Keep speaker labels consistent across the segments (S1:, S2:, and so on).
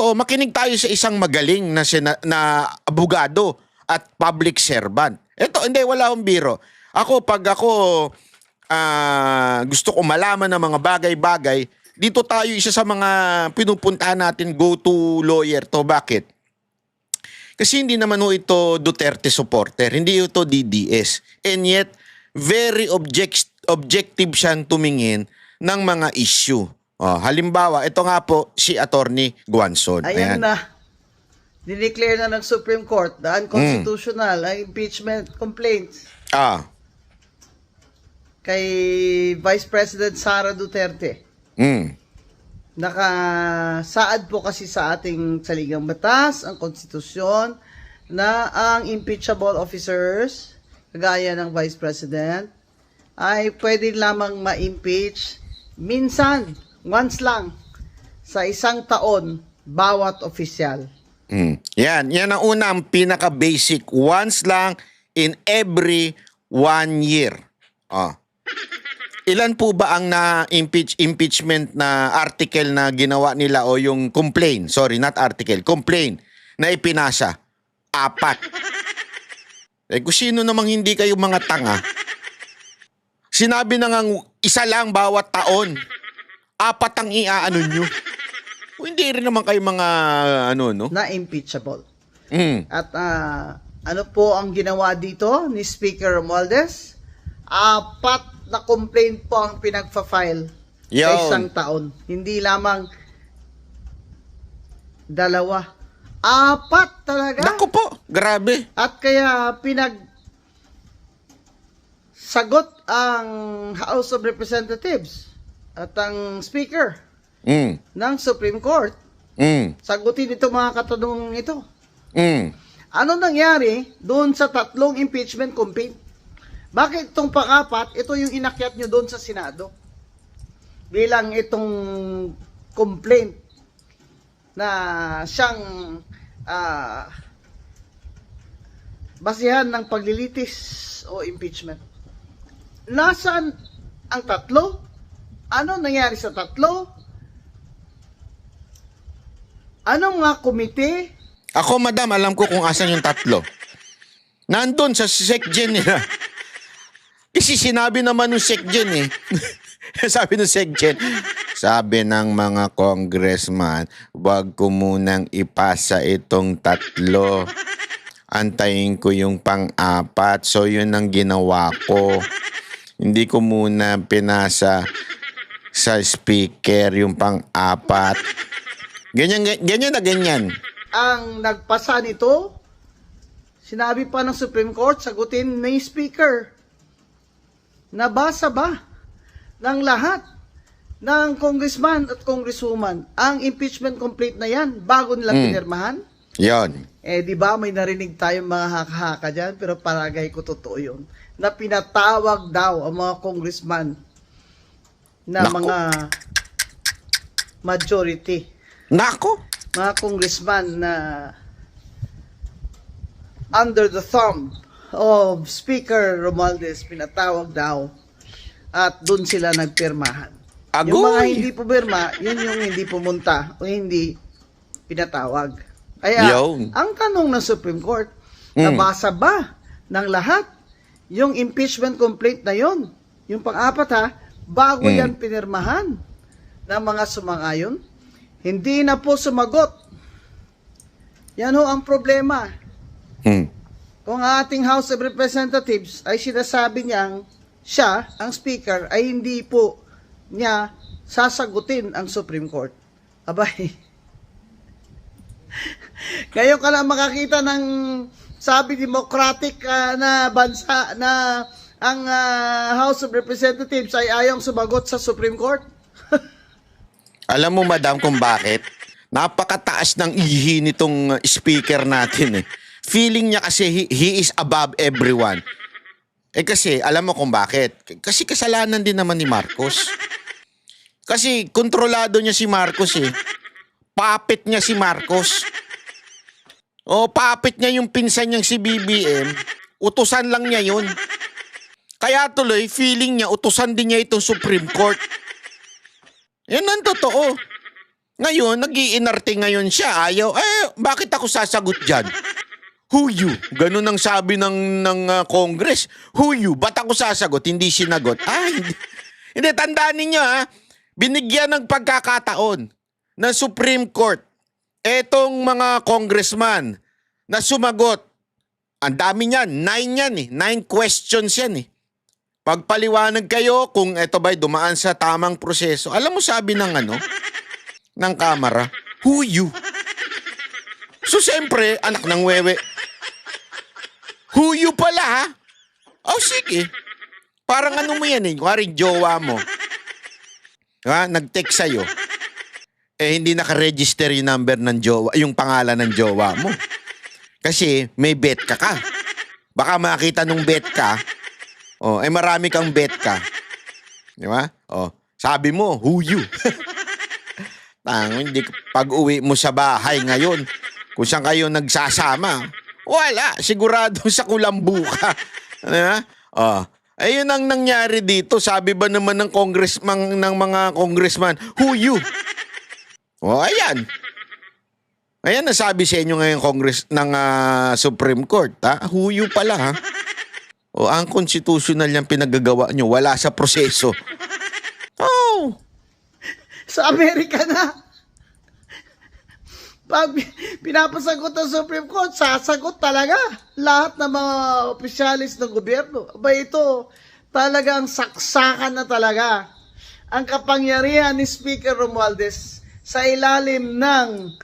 S1: totoo, makinig tayo sa isang magaling na abogado at public servant. Ito, hindi, wala akong biro. Pag ako gusto ko malaman ng mga bagay-bagay, dito tayo isa sa mga pinupuntahan natin go-to lawyer to. Bakit? Kasi hindi naman ho ito Duterte supporter, hindi ito DDS. And yet, very objective siyang tumingin ng mga issue. Halimbawa, ito nga po si Attorney Guanzon.
S2: Ayan na. Dineclare na ng Supreme Court na unconstitutional ang impeachment complaints kay Vice President Sara Duterte. Nakasaad po kasi sa ating saligang batas, ang konstitusyon, na ang impeachable officers, kagaya ng Vice President, ay pwede lamang ma-impeach minsan, once lang, sa isang taon, bawat opisyal.
S1: Yan ang unang pinaka-basic. Once lang in every 1 year. Ilan po ba ang impeachment na article na ginawa nila o yung complaint? Sorry, not article. Complaint na ipinasa. 4. Kung sino namang hindi kayo mga tanga, sinabi na nga isa lang bawat taon. 4 ang iaano nyo. Hindi rin naman kayo mga
S2: na impeachable. At ano po ang ginawa dito ni Speaker Romualdez? 4 na complaint po ang pinagfa-file sa isang taon. Hindi lamang 2. 4 talaga.
S1: Naku po, grabe.
S2: At kaya sagot ang House of Representatives at ang Speaker ng Supreme Court. Sagutin ito mga katanungan ito. Ano nangyari doon sa 3 impeachment complaint? Bakit itong pang-4, ito yung inakyat nyo doon sa Senado? Bilang itong complaint na siyang basihan ng paglilitis o impeachment. Nasaan ang 3? Ano nangyari sa 3? Anong mga komite?
S1: Ako, madam, alam ko kung asan yung 3. Nandun sa SecGen nila. Kasi sinabi naman ng SecGen sabi ng SecGen, sabi ng mga congressman, wag ko munang ipasa itong 3. Antayin ko yung pang-4. So, yun ang ginawa ko. Hindi ko muna pinasa sa speaker yung pang-4. Ganyan na ganyan.
S2: Ang nagpasa nito, sinabi pa ng Supreme Court, sagutin ni Speaker. Nabasa ba ng lahat ng congressman at congresswoman ang impeachment complaint na yan bago nila pinirmahan?
S1: Yon.
S2: Di ba may narinig tayong mga haka-haka dyan, pero palagay ko totoo yun, na pinatawag daw ang mga congressman na mga majority. Mga congressman na under the thumb of Speaker Romualdez, pinatawag daw at doon sila nagpirmahan. Yung mga hindi pumirma, yun yung hindi pumunta o hindi pinatawag. Kaya, ang tanong ng Supreme Court, nabasa ba ng lahat yung impeachment complaint na yun? Yung pang-4 bago yan pinirmahan ng mga sumang-ayon? Hindi na po sumagot. Yan ho ang problema. Kung ating House of Representatives ay sinasabi niyang siya, ang Speaker, ay hindi po niya sasagutin ang Supreme Court. Abay, ngayon ka lang makakita ng sabi democratic na bansa na ang House of Representatives ay ayong sumagot sa Supreme Court.
S1: Alam mo, madam, kung bakit? Napakataas ng ihi nitong speaker natin Feeling niya kasi he is above everyone. Kasi alam mo kung bakit? Kasi kasalanan din naman ni Marcos. Kasi kontrolado niya si Marcos Puppet niya si Marcos. Puppet niya yung pinsan niyang si BBM. Utusan lang niya yun. Kaya tuloy, feeling niya, utusan din niya itong Supreme Court. Yan ang totoo. Ngayon, nag-iinarte ngayon siya. Ayaw, bakit ako sasagot dyan? Who you? Ganun ang sabi ng Congress. Who you? Ba't ako sasagot? Hindi sinagot. Hindi. Hindi, tandaan ninyo binigyan ng pagkakataon ng Supreme Court etong mga congressman na sumagot. Ang dami niyan. 9 yan 9 questions yan Pagpaliwanag kayo kung eto ba'y dumaan sa tamang proseso. Alam mo sabi ng Kamara, who you? So siyempre, anak ng wewe, who you pala sige. Parang ano mo yan kuwari jowa mo. Nag-text sa'yo. Hindi naka-register yung number ng jowa, yung pangalan ng jowa mo. Kasi may bet ka. Baka makita nung bet ka, marami kang bet ka. Di ba? Sabi mo, who you? Hindi, pag uwi mo sa bahay ngayon, kung saan kayo nagsasama, wala, sigurado sa kulambu ka. Diba? Ayun ang nangyari dito. Sabi ba naman ng mga congressman, who you? Ayan. Ayan nasabi sa inyo ngayon ng Supreme Court, who you pala, ang constitutional yung pinagagawa nyo, wala sa proseso.
S2: Sa Amerika na. Pag pinapasagot ng Supreme Court, sasagot talaga lahat ng mga opisyalis ng gobyerno. Ito talagang saksakan na talaga ang kapangyarihan ni Speaker Romualdez sa ilalim ng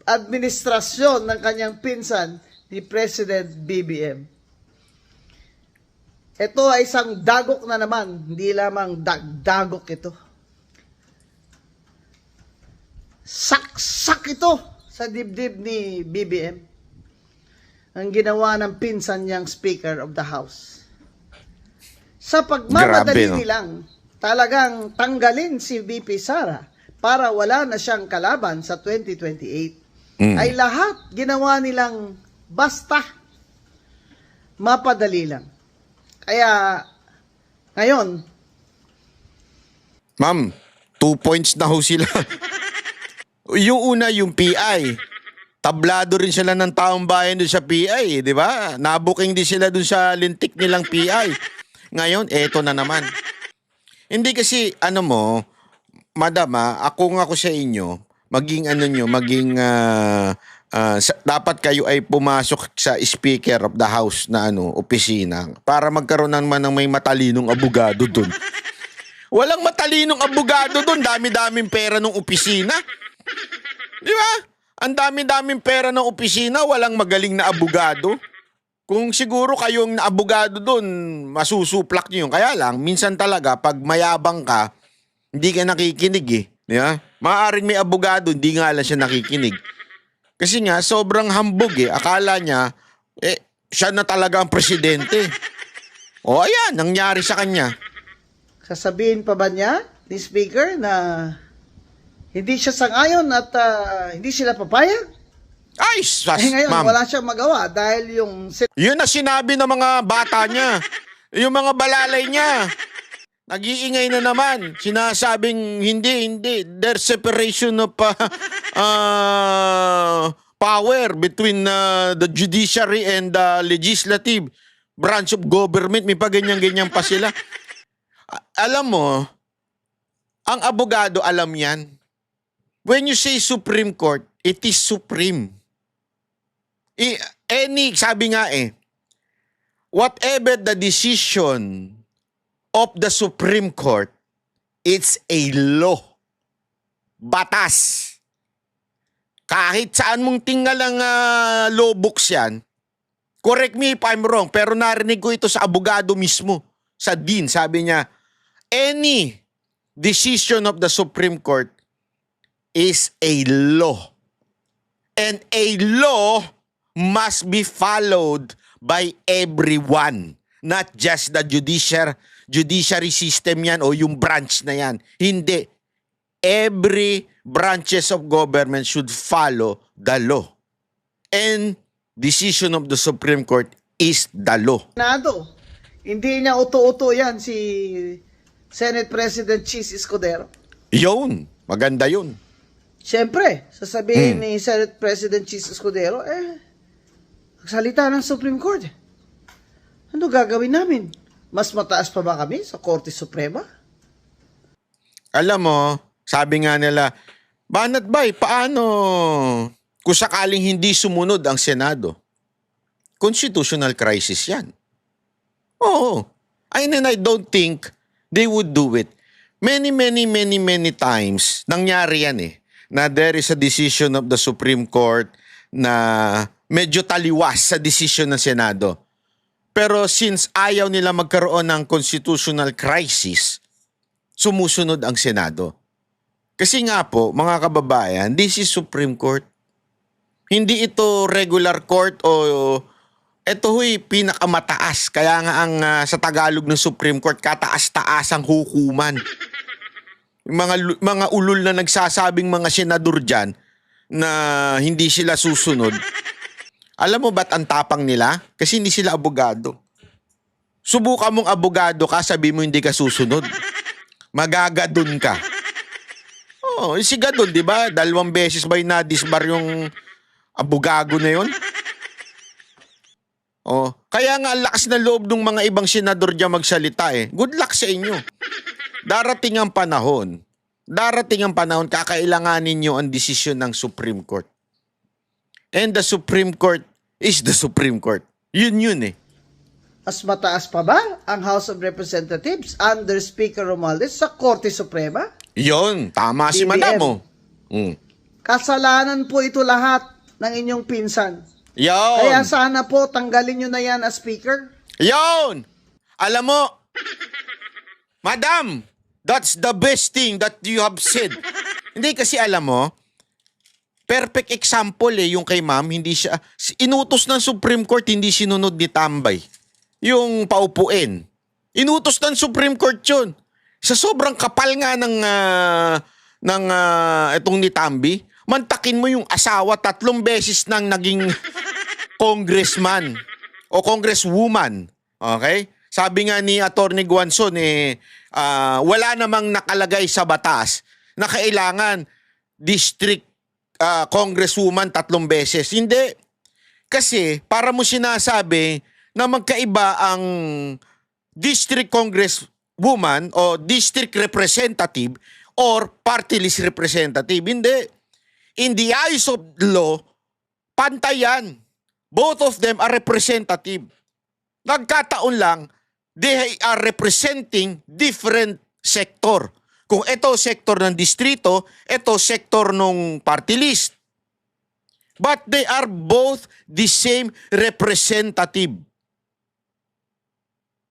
S2: administrasyon ng kanyang pinsan ni President BBM. Ito ay isang dagok na naman, hindi lamang dagdagok ito. Saksak ito sa dibdib ni BBM ang ginawa ng pinsan niyang Speaker of the House. Sa pagmamadali nilang talagang tanggalin si VP Sara para wala na siyang kalaban sa 2028, ay lahat ginawa nilang basta mapadali lang. Kaya ngayon,
S1: Ma'am, 2 points na ho sila. Yung una, yung PI. Tablado rin sila ng taong bayan doon sa PI, di ba? Nabuking din sila doon sa lintik nilang PI. Ngayon, eto na naman. Hindi kasi, madam, ako sa inyo, dapat kayo ay pumasok sa Speaker of the House na opisina para magkaroon naman ng may matalinong abogado doon. Walang matalinong abogado doon, dami-daming pera ng opisina. Di ba? Ang dami-daming pera ng opisina, walang magaling na abogado. Kung siguro kayong abogado doon, masusuplak nyo yun. Kaya lang, minsan talaga, pag mayabang ka, hindi ka nakikinig Di ba? Maaaring may abogado, hindi nga lang siya nakikinig. Kasi nga, sobrang hambog Akala niya, siya na talaga ang presidente. Ayan, nangyari sa kanya.
S2: sasabihin pa ba niya, ni Speaker, na hindi siya sang-ayon at hindi sila papayag?
S1: Ay,
S2: Ngayon,
S1: ma'am.
S2: wala siyang magawa dahil yung...
S1: Yun na sinabi ng mga bata niya. Yung mga balalay niya. Nag-iingay na naman. Sinasabing hindi. There's separation of power between the judiciary and the legislative branch of government. May pa ganyan-ganyan pa sila. Alam mo, ang abogado alam yan. When you say Supreme Court, it is supreme. Sabi nga whatever the decision of the Supreme Court, it's a law. Batas. Kahit saan mong tinggalang law books yan, correct me if I'm wrong, pero narinig ko ito sa abogado mismo, sa dean, sabi niya, any decision of the Supreme Court is a law. And a law must be followed by everyone. Not just the judiciary system yan o yung branch na yan. Hindi. Every branches of government should follow the law. And decision of the Supreme Court is the law.
S2: Hindi niya uto-uto yan si Senate President Chis Escudero.
S1: Yun. Maganda yun.
S2: Siyempre, sasabihin ni Senate President Chis Escudero, nagsalita ng Supreme Court. Ano gagawin namin? Mas mataas pa ba kami sa Korte Suprema?
S1: Alam mo, sabi nga nila, Banat Bay, paano kung sakaling hindi sumunod ang Senado? Constitutional crisis yan. Oo. And I don't think they would do it. Many times, nangyari yan na there is a decision of the Supreme Court na medyo taliwas sa decision ng Senado. Pero since ayaw nila magkaroon ng constitutional crisis, sumusunod ang Senado. Kasi nga po, mga kababayan, this is Supreme Court. Hindi ito regular court o ito huy pinakamataas. Kaya nga ang sa Tagalog ng Supreme Court, kataas-taas ang hukuman. Mga ulol na nagsasabing mga senador dyan na hindi sila susunod. Alam mo ba't ang tapang nila? Kasi hindi sila abogado. Subukan mong abogado ka, sabi mo hindi ka susunod. Magagadun ka. Oh, si Gadon, di ba? 2 beses ba na-disbar yung abogado na yun? Oh, kaya nga lakas na loob ng mga ibang senador dyan magsalita Good luck sa inyo. Darating ang panahon, kakailanganin nyo ang desisyon ng Supreme Court. And the Supreme Court is the Supreme Court. Yun
S2: Mas mataas pa ba ang House of Representatives under Speaker Romualdez sa Korte Suprema?
S1: Yon, tama si
S2: BBM.
S1: Madam mo.
S2: Kasalanan po ito lahat ng inyong pinsan.
S1: Yon.
S2: Kaya sana po tanggalin nyo na yan as Speaker.
S1: Yon! Alam mo, Madam, that's the best thing that you have said. Hindi kasi alam mo, perfect example yung kay ma'am, hindi siya, inutos ng Supreme Court, hindi sinunod ni Tambay. Yung paupuin. Inutos ng Supreme Court yun. Sa sobrang kapal nga ng itong ni Tambi, mantakin mo yung asawa 3 beses nang naging congressman o congresswoman. Okay? Sabi nga ni Atty. Guanzon, wala namang nakalagay sa batas na kailangan district congresswoman 3 beses. Hindi. Kasi para mo sinasabi na magkaiba ang district congresswoman o district representative or party list representative. Hindi. In the eyes of the law, pantay yan. Both of them are representative. Nagkataon lang, they are representing different sector. Kung ito sektor ng distrito, ito sektor ng party list. But they are both the same representative.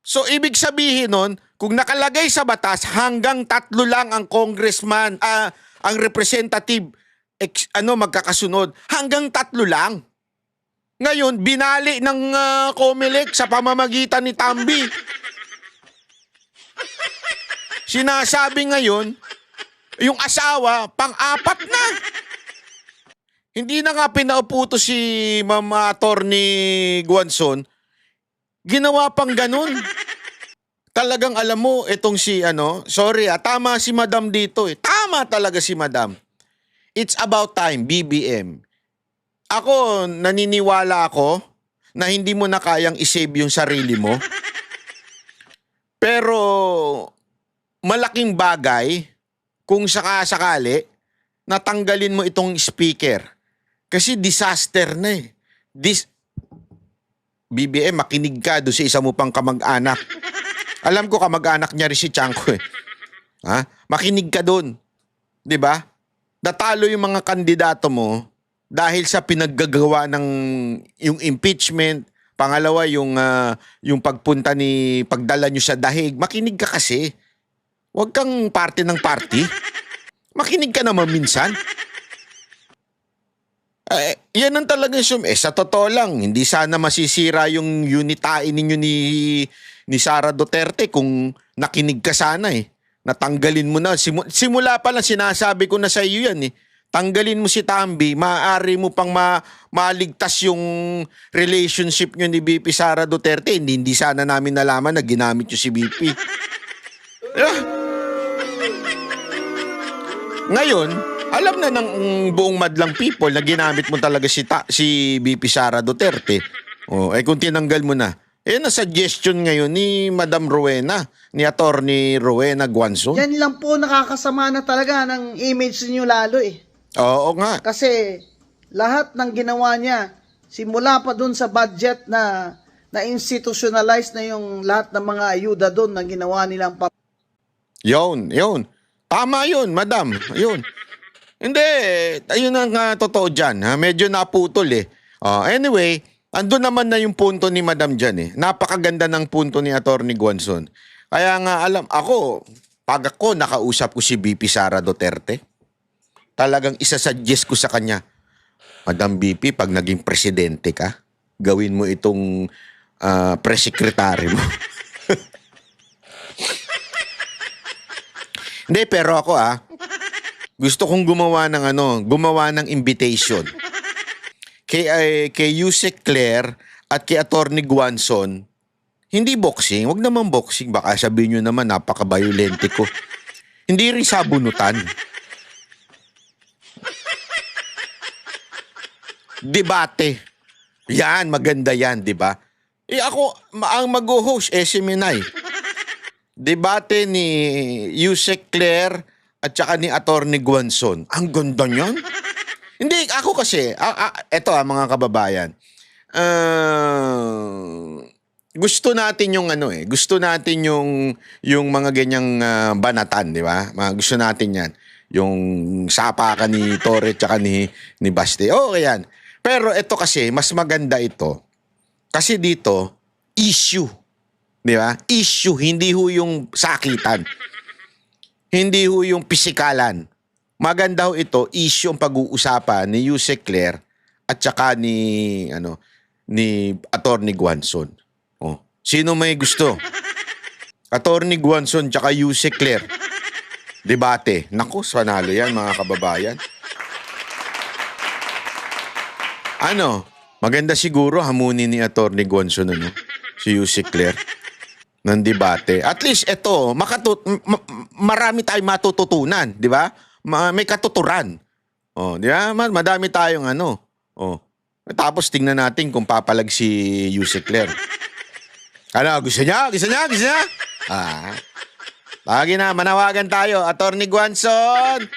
S1: So, ibig sabihin nun, kung nakalagay sa batas, hanggang 3 lang ang congressman, ang representative, magkakasunod. Hanggang 3 lang. Ngayon, binali ng COMELEC sa pamamagitan ni Tambi. Sinasabi ngayon, yung asawa, 4 na. Hindi na nga pinaupo to si Mama Atty. Guanzon, ginawa pang ganun. Talagang alam mo, itong si sorry tama si Madam dito Tama talaga si Madam. It's about time, BBM. Ako, naniniwala ako na hindi mo na kayang isave yung sarili mo. Pero, malaking bagay kung sakasakali natanggalin mo itong speaker. Kasi disaster na BBM, makinig ka doon sa isa mo pang kamag-anak. Alam ko kamag-anak niya rin si Chanko Makinig ka doon. 'Di ba? Natalo yung mga kandidato mo dahil sa pinaggagawa ng yung impeachment. Pangalawa, yung pagpunta pagdala nyo sa dahig. Makinig ka kasi. Huwag kang parte ng party. Makinig ka naman minsan. Yan ang talagang sa totoo lang, hindi sana masisira yung unitain ninyo ni Sara Duterte kung nakinig ka sana Natanggalin mo na. Simula pa lang sinasabi ko na sa iyo yan Tanggalin mo si Tambi, maaari mo pang maligtas yung relationship nyo ni BP Sara Duterte. Hindi sana namin nalaman na ginamit nyo si BP. Ngayon, Alam na ng buong madlang people na ginamit mo talaga si VP Sara Duterte. Oh, kung tinanggal mo na. Na suggestion ngayon ni Madam Rowena, ni Attorney Rowena Guanzon.
S2: Yan lang po nakakasama na talaga ng image niyo lalo eh.
S1: Oo nga.
S2: Kasi lahat ng ginawa niya, simula pa dun sa budget na institutionalize na yung lahat ng mga ayuda dun na ginawa nilang
S1: Yun. Tama yun, madam. Yun. Hindi, ayun ang totoo dyan. Ha? Medyo naputol eh. Anyway, andun naman na yung punto ni madam dyan eh. Napakaganda ng punto ni Attorney Guanzon. Kaya nga pag ako nakausap ko si VP Sara Duterte, talagang isasuggest ko sa kanya, Madam VP, pag naging presidente ka, gawin mo itong press secretary mo. Hindi, pero ako gusto kong gumawa ng invitation kay Yusek Claire at kay Attorney Guanzon. Hindi boxing, wag naman boxing, baka sabihin nyo naman napaka-violente ko. Hindi rin sabunutan. Debate. Yan, maganda yan, di ba? Ako, ang mag-host, si Minay. Debate ni Yusek Claire at saka ni Attorney Guanzon. Ang ganda niyan. Hindi, ako kasi, eto mga kababayan, gusto natin yung gusto natin yung mga ganyang banatan, di ba? Gusto natin yan. Yung sapakan ni Torre at saka ni Baste. Okay yan. Pero ito kasi, mas maganda ito. Kasi dito, issue. Di ba? Issue, hindi ho yung sakitan. Hindi ho yung pisikalan. Maganda ho ito, issue ang pag-uusapan ni Yusek Claire at saka ni Attorney Guanzon. Oh, sino may gusto? Attorney Guanzon tsaka Yusek Claire. Debate. Naku, sanalo yan mga kababayan. Maganda siguro hamunin ni Attorney Guanzon si Yusek Claire ng debate. At least ito, marami tayong matututunan, di ba? May katuturan. Di ba? Madami tayong Tapos tingnan natin kung papalag si Yusek Claire. Gusto niya? Lagi na, manawagan tayo. Attorney Guanzon,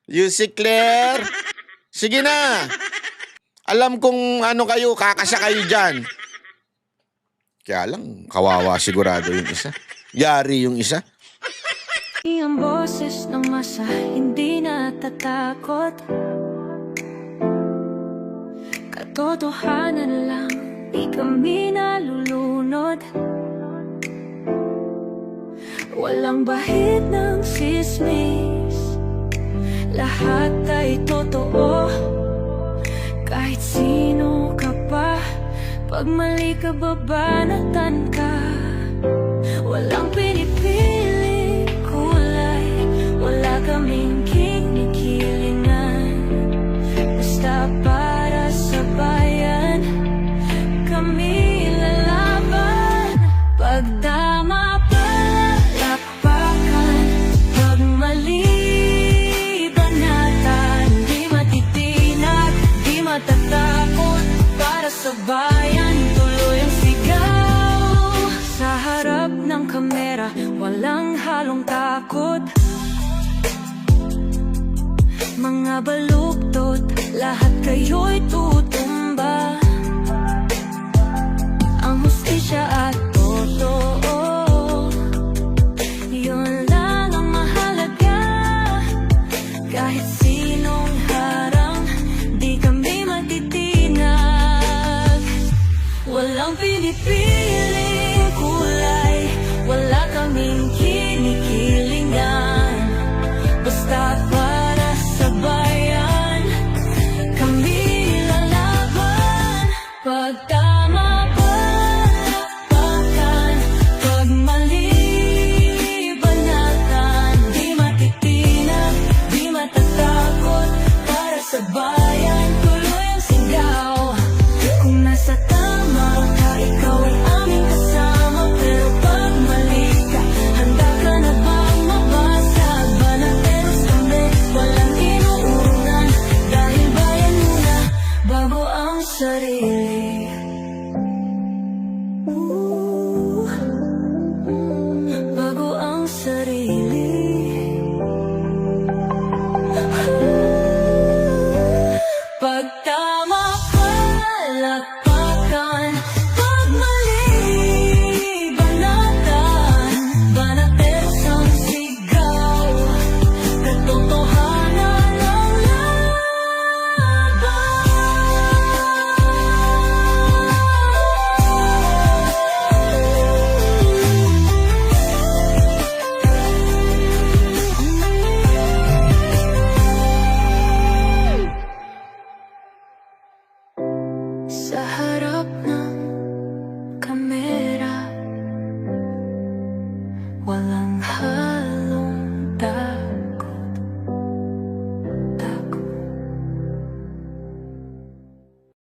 S1: Yusek Claire, sige na. Alam kong kayo, kakasa kayo dyan. Kaya lang, kawawa sigurado yung isa. Yari yung isa.
S3: Ang boses ng masa, hindi natatakot. Katotohanan lang, di kami nalulunod. Walang bahid ng sismis, lahat ay totoo. Kahit sino ka pa, pag mali ka babanatan ka. Walang pinipili kulay, wala kaming kinikilingan. Basta para sa bayan, kami lalaban. Pag tama palapakan, pag mali banatan. Di matitinag, di matatakot, para sa bayan tuloy ang sigaw. Sa harap ng kamera, walang halong takot. Mga baluktot, lahat kayo'y tutumba. Ang hustisya at totoo, yun lang ang mahalaga. Kahit sinong harang, di kami matitinag. Walang pinipiling kulay, wala kaming kinikilingan. Basta para sa bayan, kami lalaban. Pag tama palapakan, pag mali banatan. Di matitinag, di matatakot, para sa bayan tuloy ang sigaw. Kung nasa tama ka, ikaw ay aming sarili.